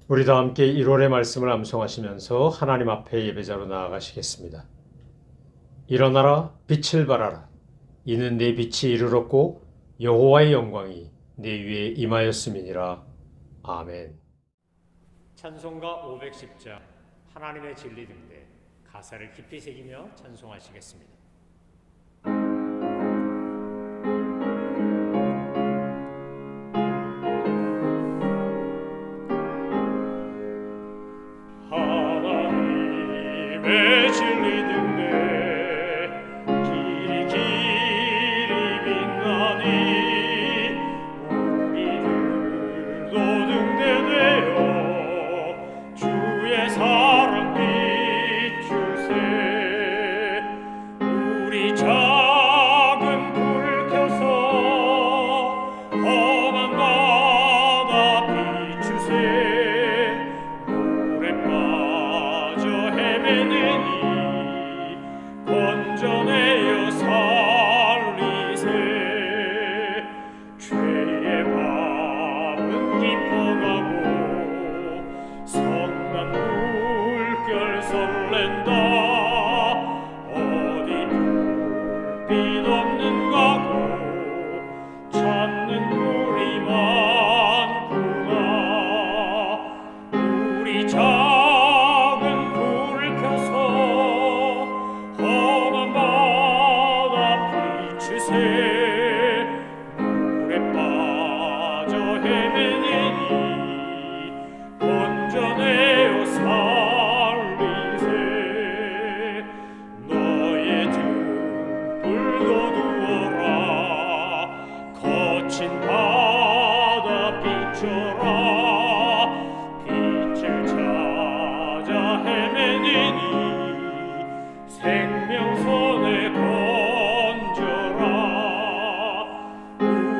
우리도 함께 1월의 말씀을 암송하시면서 하나님 앞에 예배자로 나아가시겠습니다. 일어나라 빛을 발하라. 이는 내 빛이 이르렀고 여호와의 영광이 내 위에 임하였음이니라. 아멘. 찬송가 510장 하나님의 진리 등대 가사를 깊이 새기며 찬송하시겠습니다. 하나님의 진리 등대 길이 빛나니 우리들도 등대되어 주의 사랑 비추세. 우리 작은 불 켜서 험한 바다 비추세. 물에 빠져 헤매느니 건져내어 살리세. 죄의 밤은 깊어가고 성난 물결 설렌다. 어디 불빛 없는 가고 찾는 물이 많구나. 우리 작은 불을 켜서 험한 바다 비추세. 물에 빠져 헤매니 건져내어 살리세. 너의 등불 거두어라. 거친 바다 비춰라. 빛을 찾아 헤매니 생명선에 건져라.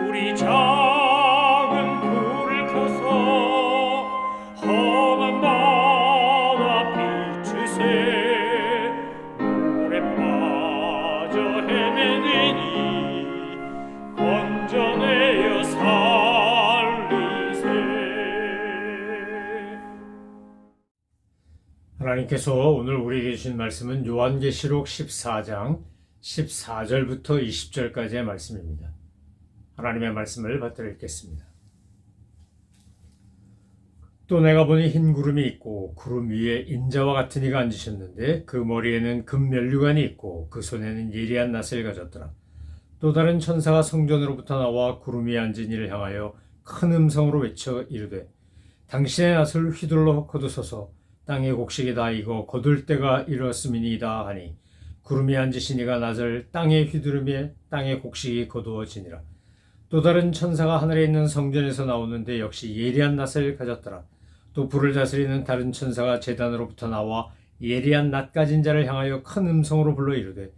우리 작은 불을 켜서 험한 바다 비추세. 물에 빠져 헤매니 건져내어 살리세. 하나님께서 오늘 우리에게 주신 말씀은 요한계시록 14장 14절부터 20절까지의 말씀입니다. 하나님의 말씀을 받들어 읽겠습니다. 또 내가 보니 흰 구름이 있고 구름 위에 인자와 같은 이가 앉으셨는데 그 머리에는 금면류관이 있고 그 손에는 예리한 낫을 가졌더라. 또 다른 천사가 성전으로부터 나와 구름 위에 앉은 이를 향하여 큰 음성으로 외쳐 이르되 당신의 낫을 휘둘러 거두소서. 땅의 곡식이 다 익어 거둘 때가 이르렀음이니이다 하니 구름이 앉으신 이가 낫을 땅에 휘두르며 땅의 곡식이 거두어지니라. 또 다른 천사가 하늘에 있는 성전에서 나오는데 역시 예리한 낫을 가졌더라. 또 불을 다스리는 다른 천사가 제단으로부터 나와 예리한 낫 가진 자를 향하여 큰 음성으로 불러 이르되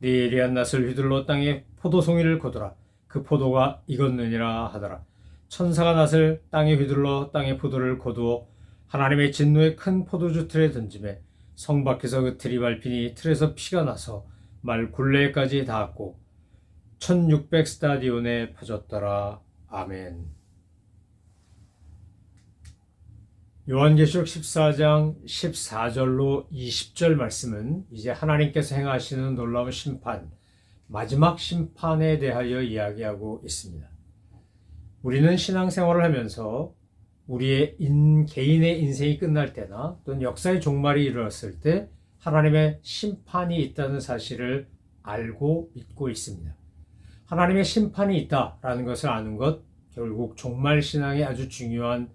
네 예리한 낫을 휘둘러 땅에 포도송이를 거두라. 그 포도가 익었느니라 하더라. 천사가 낫을 땅에 휘둘러 땅의 포도를 거두어 하나님의 진노의 큰 포도주 틀에 던지매 성 밖에서 그 틀이 밟히니 틀에서 피가 나서 말 굴레까지 닿았고 1600 스타디온에 퍼졌더라. 아멘. 요한계시록 14장 14절로 20절 말씀은 이제 하나님께서 행하시는 놀라운 심판, 마지막 심판에 대하여 이야기하고 있습니다. 우리는 신앙생활을 하면서 우리의 개인의 인생이 끝날 때나 또는 역사의 종말이 이르렀을 때 하나님의 심판이 있다는 사실을 알고 믿고 있습니다. 하나님의 심판이 있다라는 것을 아는 것, 결국 종말 신앙의 아주 중요한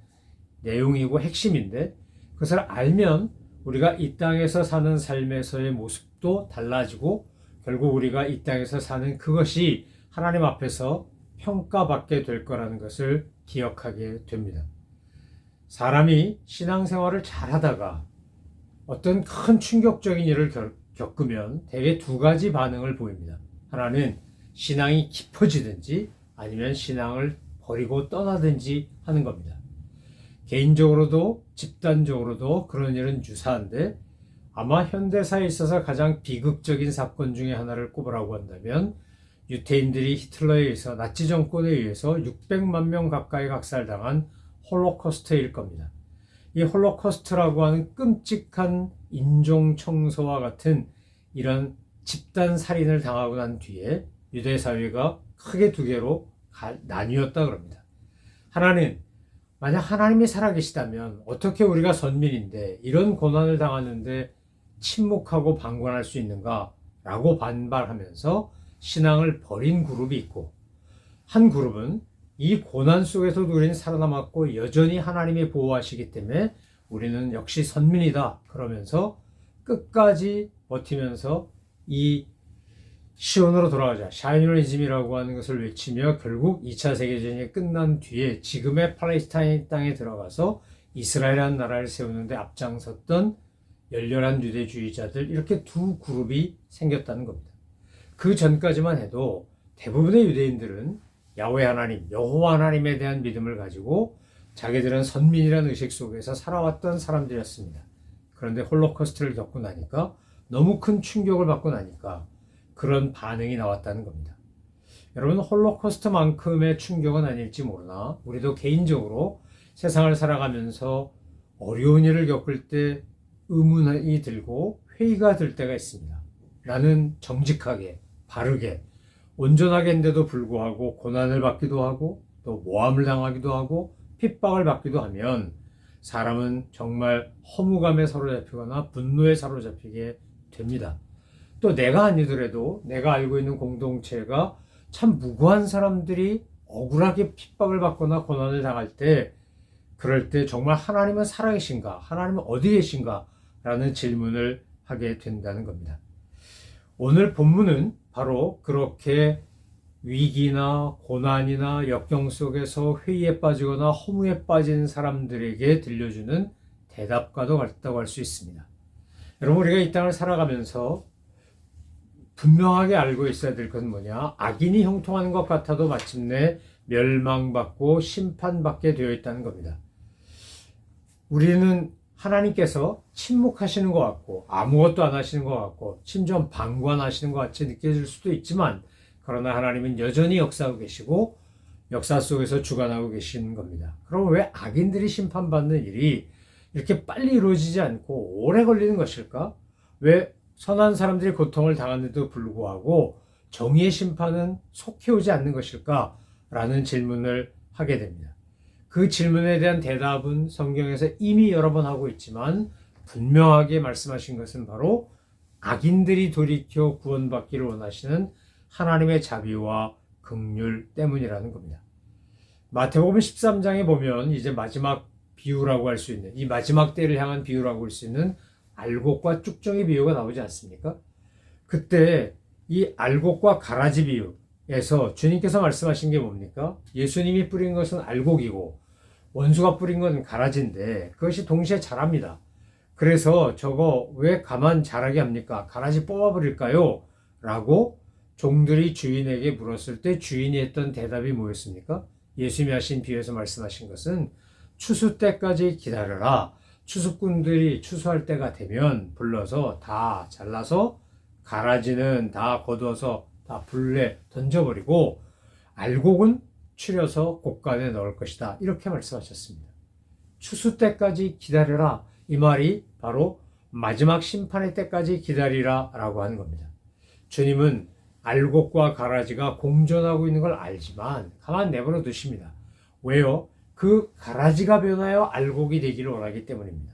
내용이고 핵심인데 그것을 알면 우리가 이 땅에서 사는 삶에서의 모습도 달라지고 결국 우리가 이 땅에서 사는 그것이 하나님 앞에서 평가받게 될 거라는 것을 기억하게 됩니다. 사람이 신앙생활을 잘하다가 어떤 큰 충격적인 일을 겪으면 대개 두 가지 반응을 보입니다. 하나는 신앙이 깊어지든지 아니면 신앙을 버리고 떠나든지 하는 겁니다. 개인적으로도 집단적으로도 그런 일은 유사한데 아마 현대사에 있어서 가장 비극적인 사건 중에 하나를 꼽으라고 한다면 유태인들이 히틀러에 의해서 나치 정권에 의해서 600만 명 가까이 각살당한 홀로코스트일 겁니다. 이 홀로코스트라고 하는 끔찍한 인종 청소와 같은 이런 집단 살인을 당하고 난 뒤에 유대 사회가 크게 두 개로 나뉘었다 그럽니다. 하나는 만약 하나님이 살아계시다면 어떻게 우리가 선민인데 이런 고난을 당하는데 침묵하고 방관할 수 있는가? 라고 반발하면서 신앙을 버린 그룹이 있고, 한 그룹은 이 고난 속에서도 우리는 살아남았고 여전히 하나님이 보호하시기 때문에 우리는 역시 선민이다 그러면서 끝까지 버티면서 이 시온으로 돌아가자, 샤이니즘이라고 하는 것을 외치며 결국 2차 세계대전이 끝난 뒤에 지금의 팔레스타인 땅에 들어가서 이스라엘이라는 나라를 세우는데 앞장섰던 열렬한 유대주의자들, 이렇게 두 그룹이 생겼다는 겁니다. 그 전까지만 해도 대부분의 유대인들은 야훼 하나님, 여호와 하나님에 대한 믿음을 가지고 자기들은 선민이라는 의식 속에서 살아왔던 사람들이었습니다. 그런데 홀로코스트를 겪고 나니까, 너무 큰 충격을 받고 나니까 그런 반응이 나왔다는 겁니다. 여러분, 홀로코스트만큼의 충격은 아닐지 모르나 우리도 개인적으로 세상을 살아가면서 어려운 일을 겪을 때 의문이 들고 회의가 들 때가 있습니다. 나는 정직하게, 바르게, 온전하게 했는데도 불구하고 고난을 받기도 하고 또 모함을 당하기도 하고 핍박을 받기도 하면 사람은 정말 허무감에 사로잡히거나 분노에 사로잡히게 됩니다. 또 내가 아니더라도 내가 알고 있는 공동체가 참 무고한 사람들이 억울하게 핍박을 받거나 고난을 당할 때, 그럴 때 정말 하나님은 살아계신가? 하나님은 어디 계신가? 라는 질문을 하게 된다는 겁니다. 오늘 본문은 바로 그렇게 위기나 고난이나 역경 속에서 회의에 빠지거나 허무에 빠진 사람들에게 들려주는 대답과도 같다고 할 수 있습니다. 여러분, 우리가 이 땅을 살아가면서 분명하게 알고 있어야 될 것은 뭐냐? 악인이 형통하는 것 같아도 마침내 멸망받고 심판받게 되어 있다는 겁니다. 우리는 하나님께서 침묵하시는 것 같고 아무것도 안 하시는 것 같고 심지어 방관하시는 것 같이 느껴질 수도 있지만, 그러나 하나님은 여전히 역사하고 계시고 역사 속에서 주관하고 계시는 겁니다. 그럼 왜 악인들이 심판받는 일이 이렇게 빨리 이루어지지 않고 오래 걸리는 것일까? 왜 선한 사람들이 고통을 당하는데도 불구하고 정의의 심판은 속히 오지 않는 것일까? 라는 질문을 하게 됩니다. 그 질문에 대한 대답은 성경에서 이미 여러 번 하고 있지만 분명하게 말씀하신 것은 바로 악인들이 돌이켜 구원받기를 원하시는 하나님의 자비와 긍휼 때문이라는 겁니다. 마태복음 13장에 보면 이제 마지막 비유라고 할 수 있는, 이 마지막 때를 향한 비유라고 할 수 있는 알곡과 쭉정이 비유가 나오지 않습니까? 그때 이 알곡과 가라지 비유에서 주님께서 말씀하신 게 뭡니까? 예수님이 뿌린 것은 알곡이고 원수가 뿌린 건 가라지인데 그것이 동시에 자랍니다. 그래서 저거 왜 가만 자라게 합니까? 가라지 뽑아버릴까요? 라고 종들이 주인에게 물었을 때 주인이 했던 대답이 뭐였습니까? 예수님이 하신 비유에서 말씀하신 것은 추수 때까지 기다려라. 추수꾼들이 추수할 때가 되면 불러서 다 잘라서 가라지는 다 거두어서 다 불에 던져버리고 알곡은 추려서 곡간에 넣을 것이다. 이렇게 말씀하셨습니다. 추수 때까지 기다려라. 이 말이 바로 마지막 심판의 때까지 기다리라 라고 하는 겁니다. 주님은 알곡과 가라지가 공존하고 있는 걸 알지만 가만 내버려 두십니다. 왜요? 그 가라지가 변하여 알곡이 되기를 원하기 때문입니다.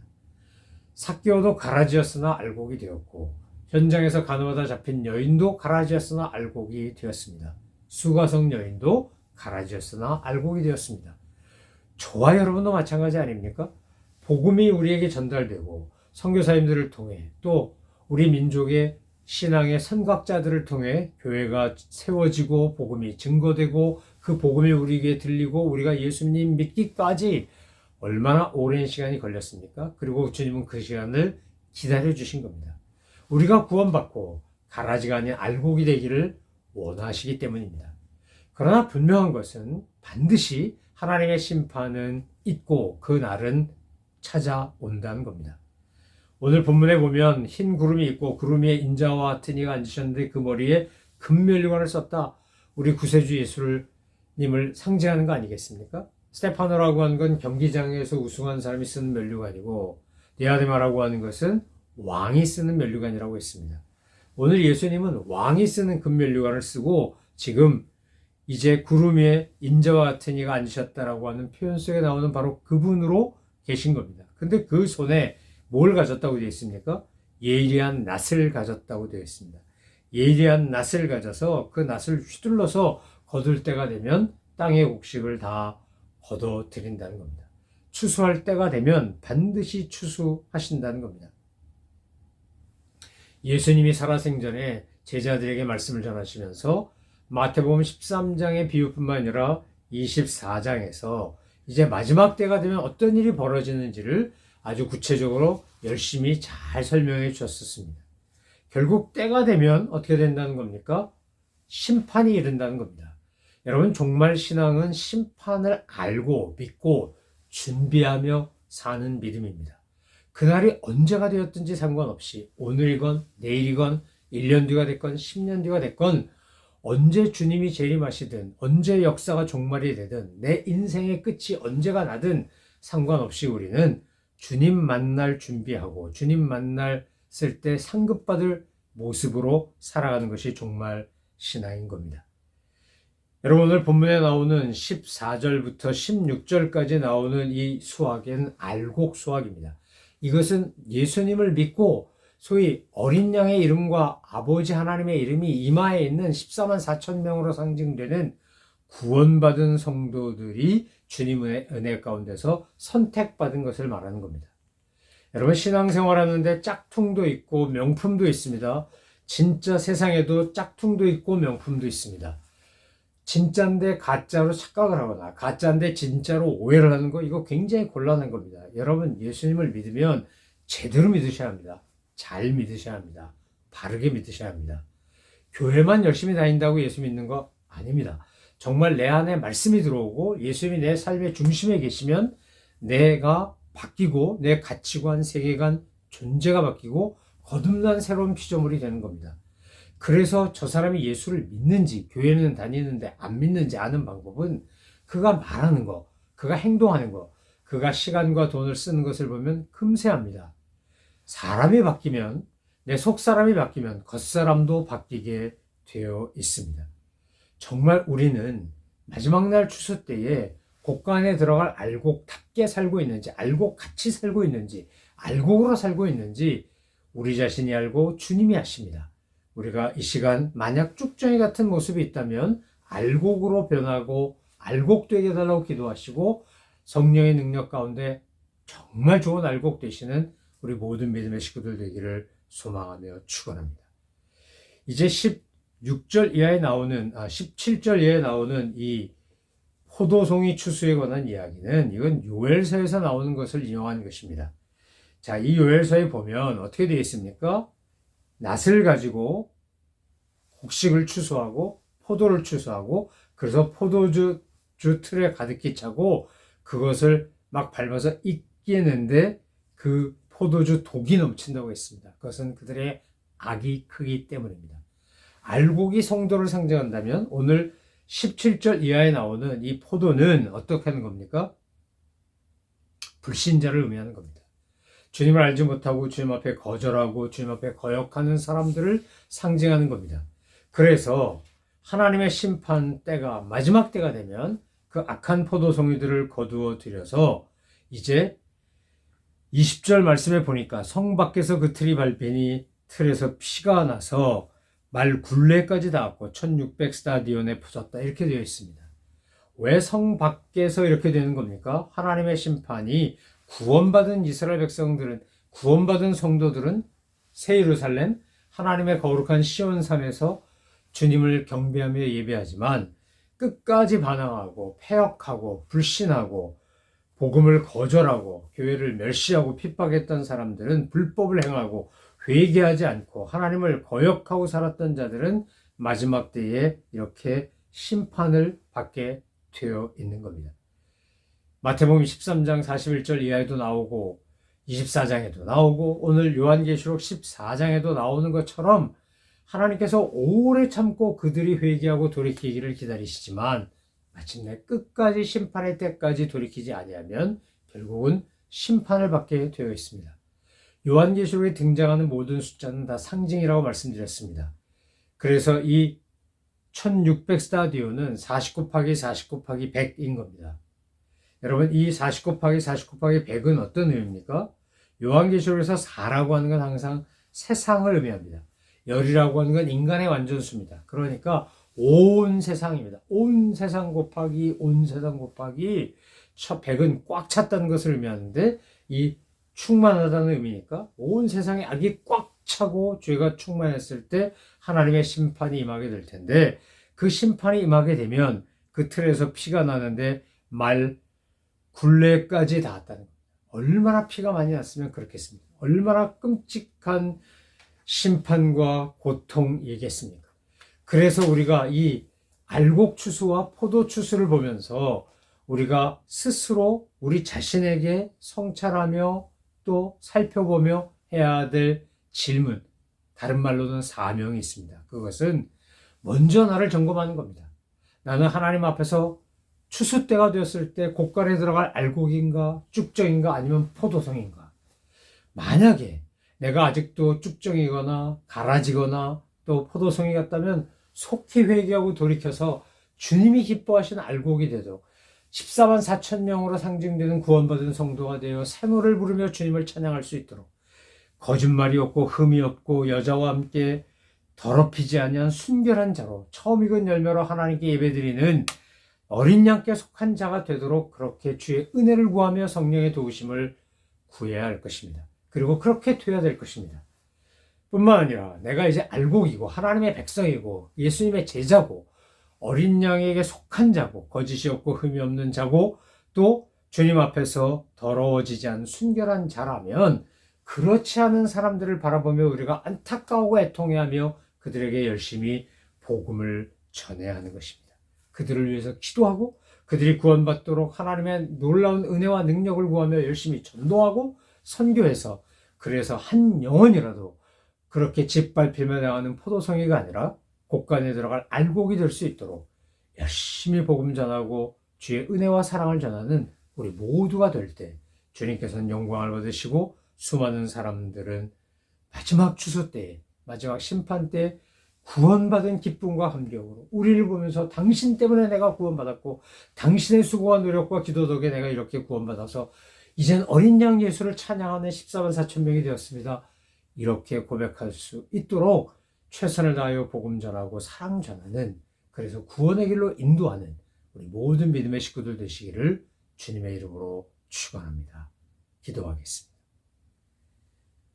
삭개오도 가라지였으나 알곡이 되었고, 현장에서 간호하다 잡힌 여인도 가라지였으나 알곡이 되었습니다. 수가성 여인도 가라지였으나 알곡이 되었습니다. 저와 여러분도 마찬가지 아닙니까? 복음이 우리에게 전달되고 선교사님들을 통해 또 우리 민족의 신앙의 선각자들을 통해 교회가 세워지고 복음이 증거되고 그 복음이 우리에게 들리고 우리가 예수님 믿기까지 얼마나 오랜 시간이 걸렸습니까? 그리고 주님은 그 시간을 기다려 주신 겁니다. 우리가 구원받고 가라지가 아닌 알곡이 되기를 원하시기 때문입니다. 그러나 분명한 것은 반드시 하나님의 심판은 있고 그 날은 찾아온다는 겁니다. 오늘 본문에 보면 흰 구름이 있고 구름 위에 인자와 같은 이가 앉으셨는데 그 머리에 금면류관을 썼다. 우리 구세주 예수님을 상징하는 거 아니겠습니까? 스테파노라고 하는 건 경기장에서 우승한 사람이 쓰는 면류관이고 디아데마라고 하는 것은 왕이 쓰는 면류관이라고 했습니다. 오늘 예수님은 왕이 쓰는 금면류관을 쓰고 지금 이제 구름 위에 인자와 같은 이가 앉으셨다라고 하는 표현 속에 나오는 바로 그분으로 계신 겁니다. 근데 그 손에 뭘 가졌다고 되어 있습니까? 예리한 낫을 가졌다고 되어 있습니다. 예리한 낫을 가져서 그 낫을 휘둘러서 거둘 때가 되면 땅의 곡식을 다 거둬 드린다는 겁니다. 추수할 때가 되면 반드시 추수하신다는 겁니다. 예수님이 살아생전에 제자들에게 말씀을 전하시면서 마태복음 13장의 비유뿐만 아니라 24장에서 이제 마지막 때가 되면 어떤 일이 벌어지는지를 아주 구체적으로 열심히 잘 설명해 주셨습니다. 결국 때가 되면 어떻게 된다는 겁니까? 심판이 이른다는 겁니다. 여러분, 종말 신앙은 심판을 알고 믿고 준비하며 사는 믿음입니다. 그날이 언제가 되었든지 상관없이 오늘이건 내일이건 1년 뒤가 됐건 10년 뒤가 됐건 언제 주님이 재림하시든 언제 역사가 종말이 되든 내 인생의 끝이 언제가 나든 상관없이 우리는 주님 만날 준비하고 주님 만났을 때 상급받을 모습으로 살아가는 것이 종말 신앙인 겁니다. 여러분, 오늘 본문에 나오는 14절부터 16절까지 나오는 이 수학은 알곡 수학입니다. 이것은 예수님을 믿고 소위 어린 양의 이름과 아버지 하나님의 이름이 이마에 있는 14만 4천 명으로 상징되는 구원받은 성도들이 주님의 은혜 가운데서 선택받은 것을 말하는 겁니다. 여러분, 신앙생활하는데 짝퉁도 있고 명품도 있습니다. 진짜 세상에도 짝퉁도 있고 명품도 있습니다. 진짜인데 가짜로 착각을 하거나 가짜인데 진짜로 오해를 하는 거, 이거 굉장히 곤란한 겁니다. 여러분, 예수님을 믿으면 제대로 믿으셔야 합니다. 잘 믿으셔야 합니다. 바르게 믿으셔야 합니다. 교회만 열심히 다닌다고 예수 믿는 거 아닙니다. 정말 내 안에 말씀이 들어오고 예수님이 내 삶의 중심에 계시면 내가 바뀌고 내 가치관, 세계관, 존재가 바뀌고 거듭난 새로운 피조물이 되는 겁니다. 그래서 저 사람이 예수를 믿는지, 교회는 다니는데 안 믿는지 아는 방법은 그가 말하는 거, 그가 행동하는 거, 그가 시간과 돈을 쓰는 것을 보면 금세 압니다. 사람이 바뀌면, 내 속사람이 바뀌면 겉사람도 바뀌게 되어 있습니다. 정말 우리는 마지막 날 추수 때에 곳간에 들어갈 알곡답게 살고 있는지, 알곡같이 살고 있는지, 알곡으로 살고 있는지 우리 자신이 알고 주님이 아십니다. 우리가 이 시간 만약 쭉정이 같은 모습이 있다면 알곡으로 변하고 알곡되게 해달라고 기도하시고 성령의 능력 가운데 정말 좋은 알곡 되시는 우리 모든 믿음의 식구들 되기를 소망하며 축원합니다. 이제 16절 이하에 나오는 17절 이하에 나오는 이 포도송이 추수에 관한 이야기는 이건 요엘서에서 나오는 것을 인용한 것입니다. 자, 이 요엘서에 보면 어떻게 되어 있습니까? 낫을 가지고 곡식을 추수하고 포도를 추수하고 그래서 포도주 틀에 가득히 차고 그것을 막 밟아서 익히는데 그 포도주 독이 넘친다고 했습니다. 그것은 그들의 악이 크기 때문입니다. 알곡이 성도를 상징한다면 오늘 17절 이하에 나오는 이 포도는 어떻게 하는 겁니까? 불신자를 의미하는 겁니다. 주님을 알지 못하고 주님 앞에 거절하고 주님 앞에 거역하는 사람들을 상징하는 겁니다. 그래서 하나님의 심판 때가 마지막 때가 되면 그 악한 포도송이들을 거두어 들여서 이제 20절 말씀에 보니까 성 밖에서 그 틀이 밟히니 틀에서 피가 나서 말 굴레까지 닿았고 1600 스타디온에 퍼졌다 이렇게 되어 있습니다. 왜 성 밖에서 이렇게 되는 겁니까? 하나님의 심판이 구원받은 이스라엘 백성들은, 구원받은 성도들은 새 예루살렘 하나님의 거룩한 시온산에서 주님을 경배하며 예배하지만 끝까지 반항하고 패역하고 불신하고 복음을 거절하고 교회를 멸시하고 핍박했던 사람들은, 불법을 행하고 회개하지 않고 하나님을 거역하고 살았던 자들은 마지막 때에 이렇게 심판을 받게 되어 있는 겁니다. 마태복음 13장 41절 이하에도 나오고 24장에도 나오고 오늘 요한계시록 14장에도 나오는 것처럼 하나님께서 오래 참고 그들이 회개하고 돌이키기를 기다리시지만 마침내 끝까지 심판의 때까지 돌이키지 아니하면 결국은 심판을 받게 되어 있습니다. 요한계시록에 등장하는 모든 숫자는 다 상징이라고 말씀드렸습니다. 그래서 이 1600 스타디오는 40 곱하기 40 곱하기 100인 겁니다. 여러분, 이 40 곱하기 40 곱하기 100은 어떤 의미입니까? 요한계시록에서 4라고 하는 건 항상 세상을 의미합니다. 열이라고 하는 건 인간의 완전수입니다. 그러니까 온 세상입니다. 온 세상 곱하기 온 세상 곱하기 100은 꽉 찼다는 것을 의미하는데, 이 충만하다는 의미니까 온 세상에 악이 꽉 차고 죄가 충만했을 때 하나님의 심판이 임하게 될 텐데, 그 심판이 임하게 되면 그 틀에서 피가 나는데 말 굴레까지 닿았다는 겁니다. 얼마나 피가 많이 났으면 그렇겠습니까? 얼마나 끔찍한 심판과 고통이겠습니까? 그래서 우리가 이 알곡추수와 포도추수를 보면서 우리가 스스로 우리 자신에게 성찰하며 또 살펴보며 해야 될 질문, 다른 말로는 사명이 있습니다. 그것은 먼저 나를 점검하는 겁니다. 나는 하나님 앞에서 추수 때가 되었을 때 곡간에 들어갈 알곡인가 쭉정인가 아니면 포도송인가. 만약에 내가 아직도 쭉정이거나 가라지거나 또 포도송이 같다면 속히 회개하고 돌이켜서 주님이 기뻐하시는 알곡이 되도록 14만 4천 명으로 상징되는 구원받은 성도가 되어 새노를 부르며 주님을 찬양할 수 있도록 거짓말이 없고 흠이 없고 여자와 함께 더럽히지 아니한 순결한 자로 처음 익은 열매로 하나님께 예배드리는 어린 양께 속한 자가 되도록 그렇게 주의 은혜를 구하며 성령의 도우심을 구해야 할 것입니다. 그리고 그렇게 되어야 될 것입니다. 뿐만 아니라 내가 이제 알곡이고 하나님의 백성이고 예수님의 제자고 어린 양에게 속한 자고 거짓이 없고 흠이 없는 자고 또 주님 앞에서 더러워지지 않은 순결한 자라면 그렇지 않은 사람들을 바라보며 우리가 안타까워하고 애통해하며 그들에게 열심히 복음을 전해야 하는 것입니다. 그들을 위해서 기도하고 그들이 구원받도록 하나님의 놀라운 은혜와 능력을 구하며 열심히 전도하고 선교해서 그래서 한 영혼이라도 그렇게 짓밟히며 나가는 포도송이가 아니라 곡간에 들어갈 알곡이 될 수 있도록 열심히 복음 전하고 주의 은혜와 사랑을 전하는 우리 모두가 될 때 주님께서는 영광을 받으시고 수많은 사람들은 마지막 추수 때에 마지막 심판 때 구원받은 기쁨과 감격으로 우리를 보면서 당신 때문에 내가 구원받았고 당신의 수고와 노력과 기도 덕에 내가 이렇게 구원받아서 이젠 어린 양 예수를 찬양하는 14만 4천 명이 되었습니다. 이렇게 고백할 수 있도록 최선을 다하여 복음 전하고 사랑 전하는, 그래서 구원의 길로 인도하는 우리 모든 믿음의 식구들 되시기를 주님의 이름으로 축원합니다. 기도하겠습니다.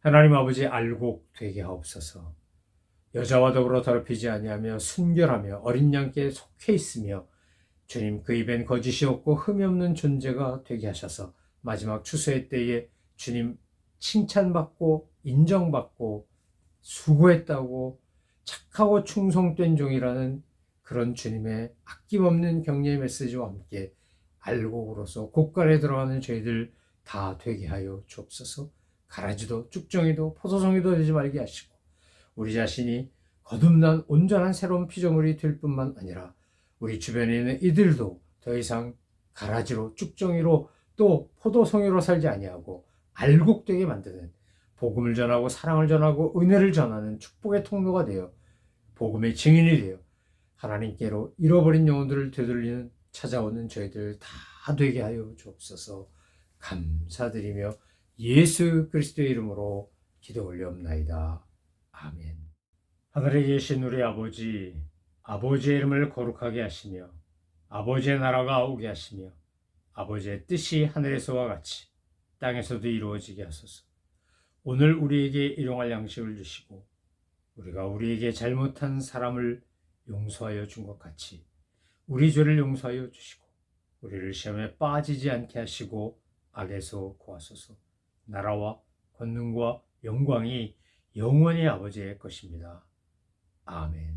하나님 아버지, 알곡 되게 하옵소서. 여자와 더불어 더럽히지 아니하며 순결하며 어린 양께 속해 있으며 주님 그 입엔 거짓이 없고 흠이 없는 존재가 되게 하셔서 마지막 추수의 때에 주님 칭찬받고 인정받고 수고했다고 착하고 충성된 종이라는 그런 주님의 아낌없는 격려의 메시지와 함께 알곡으로서 곡간에 들어가는 저희들 다 되게 하여 주옵소서. 가라지도 쭉정이도 포도송이도 되지 말게 하시고 우리 자신이 거듭난 온전한 새로운 피조물이 될 뿐만 아니라 우리 주변에 있는 이들도 더 이상 가라지로 쭉정이로 또 포도송이로 살지 아니하고 알곡되게 만드는, 복음을 전하고 사랑을 전하고 은혜를 전하는 축복의 통로가 되어 복음의 증인이 되어 하나님께로 잃어버린 영혼들을 되돌리는 찾아오는 저희들 다 되게 하여 주옵소서. 감사드리며 예수 그리스도의 이름으로 기도 올려옵나이다. 아멘. 하늘에 계신 우리 아버지, 아버지의 이름을 거룩하게 하시며 아버지의 나라가 오게 하시며 아버지의 뜻이 하늘에서와 같이 땅에서도 이루어지게 하소서. 오늘 우리에게 일용할 양식을 주시고 우리가 우리에게 잘못한 사람을 용서하여 준 것 같이 우리 죄를 용서하여 주시고 우리를 시험에 빠지지 않게 하시고 악에서 구하소서. 나라와 권능과 영광이 영원히 아버지의 것입니다. 아멘.